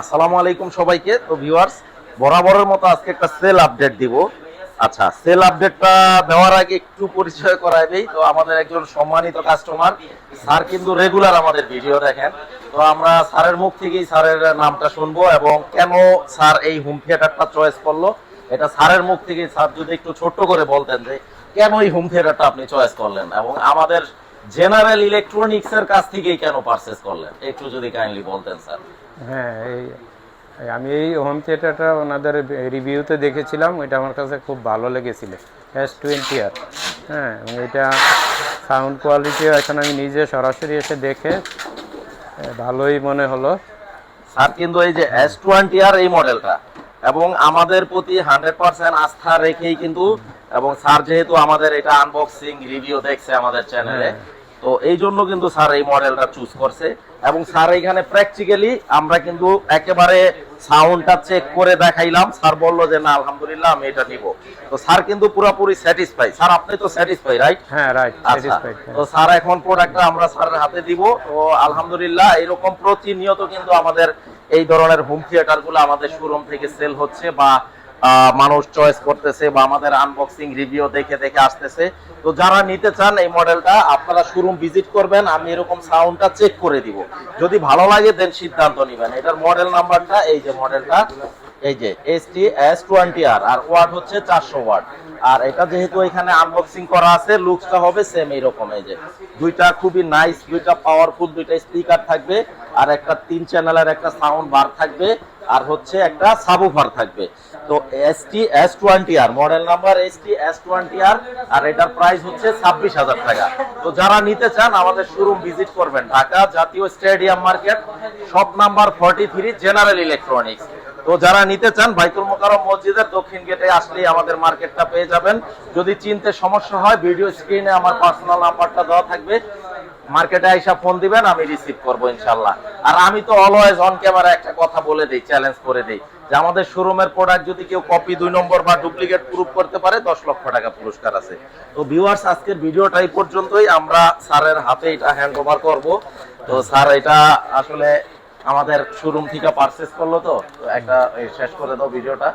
আসসালামু আলাইকুম সবাইকে। তো ভিউয়ার্স, বরাবরের মতো আজকে একটা সেল আপডেট দিব। আচ্ছা, সেল আপডেটটা দেওয়ার আগে একটু পরিচয় করাই দেই। তো আমাদের একজন সম্মানিত কাস্টমার স্যার কিন্তু রেগুলার আমাদের ভিডিও দেখেন। তো আমরা স্যারের মুখ থেকেই স্যারের নামটা শুনবো এবং কেন স্যার এই হোম থিয়েটারটা চয়েস করলো এটা স্যারের মুখ থেকেই। স্যার যদি একটু ছোট্ট করে বলতেন যে কেন এই হোম থিয়েটারটা আপনি চয়েস করলেন এবং আমাদের জেনারেল ইলেকট্রনিক্স এর কাছ থেকেই কেন পারচেজ করলেন, একটু যদি কাইন্ডলি বলতেন স্যার। হ্যাঁ, আমি এই হোম থিয়েটারটা ওনাদের রিভিউতে দেখেছিলাম, এটা আমার কাছে খুব ভালো লেগেছিল। S20R, হ্যাঁ, এবং এটা সাউন্ড কোয়ালিটিও এখন আমি নিজে সরাসরি এসে দেখে ভালোই মনে হলো। স্যার কিন্তু এই যে S20R এই মডেলটা এবং আমাদের প্রতি 100% আস্থা রেখেই কিন্তু, এবং স্যার যেহেতু আমাদের এটা আনবক্সিং রিভিউ দেখছে আমাদের চ্যানেলে, তো এই জন্য কিন্তু স্যার এই মডেলটা চুজ করছে। এবং স্যার এখানে প্র্যাকটিক্যালি আমরা কিন্তু একেবারে সাউন্ডটা চেক করে দেখাইলাম। স্যার বললো যে না, আলহামদুলিল্লাহ আমি এটা নিব। তো স্যার কিন্তু পুরোপুরি স্যাটিসফাই। স্যার আপনি তো স্যাটিসফাই, রাইট? হ্যাঁ, রাইট, স্যাটিসফাইড। তো স্যার এখন প্রোডাক্টটা আমরা স্যারের হাতে দিব। তো আলহামদুলিল্লাহ এরকম প্রতিনিয়ত কিন্তু আমাদের এই ধরনের হোম থিয়েটার গুলো আমাদের শোরুম থেকে সেল হচ্ছে বা মানুষ চয়েস করতেছে বা আমাদের আনবক্সিং রিভিউ দেখে দেখে আসতেছে। তো যারা নিতে চান এই মডেলটা, আপনারা শোরুম ভিজিট করবেন, আমি এরকম সাউন্ডটা চেক করে দিব। যদি ভালো লাগে দেন সিদ্ধান্ত নেবেন। এটার মডেল নাম্বারটা এই যে মডেলটা, এই যে S20R, আর ওয়াট হচ্ছে 400 ওয়াট। আর এটা যেহেতু এখানে আনবক্সিং করা আছে, লুকসটা হবে সেম এইরকম। এই যে দুইটা খুবই নাইস, দুইটা পাওয়ারফুল দুইটা স্পিকার থাকবে, আর একটা 3 চ্যানেলের একটা সাউন্ড বার থাকবে, আর হচ্ছে একটা সাবউফার থাকবে। তো S20R মডেল নাম্বার S20R, আর এটার প্রাইস হচ্ছে 26,000 টাকা। তো যারা নিতে চান আমাদের শোরুম ভিজিট করবেন, ঢাকা জাতীয় stadium market, shop number 43, general electronics. তো যারা নিতে চান বাইতুল মোকাররম মসজিদের দক্ষিণ গেটে আসলেই আমাদের মার্কেটটা পেয়ে যাবেন। যদি চিনতে সমস্যা হয়, ভিডিও স্ক্রিনে আমার পার্সোনাল নাম্বারটা দেওয়া থাকবে, মার্কেটে আইসা ফোন দিবেন, আমি রিসিভ করবো ইনশাল্লাহ। আর আমি তো অলওয়েজ অন ক্যামেরা একটা কথা বলে দেই, চ্যালেঞ্জ করে দেই যে আমাদের শোরুমের প্রোডাক্ট যদি কেউ কপি 2 নম্বর বা ডুপ্লিকেট প্রুফ করতে পারে 10 লক্ষ টাকা পুরস্কার আছে। তো ভিউয়ার্স, আজকের ভিডিওটা এই পর্যন্তই। আমরা স্যারের হাতে এটা হ্যান্ড ওভার করবো। তো স্যার এটা আসলে আমাদের শোরুম থেকে পারচেজ করলো, তো একটা শেষ করে দাও ভিডিওটা।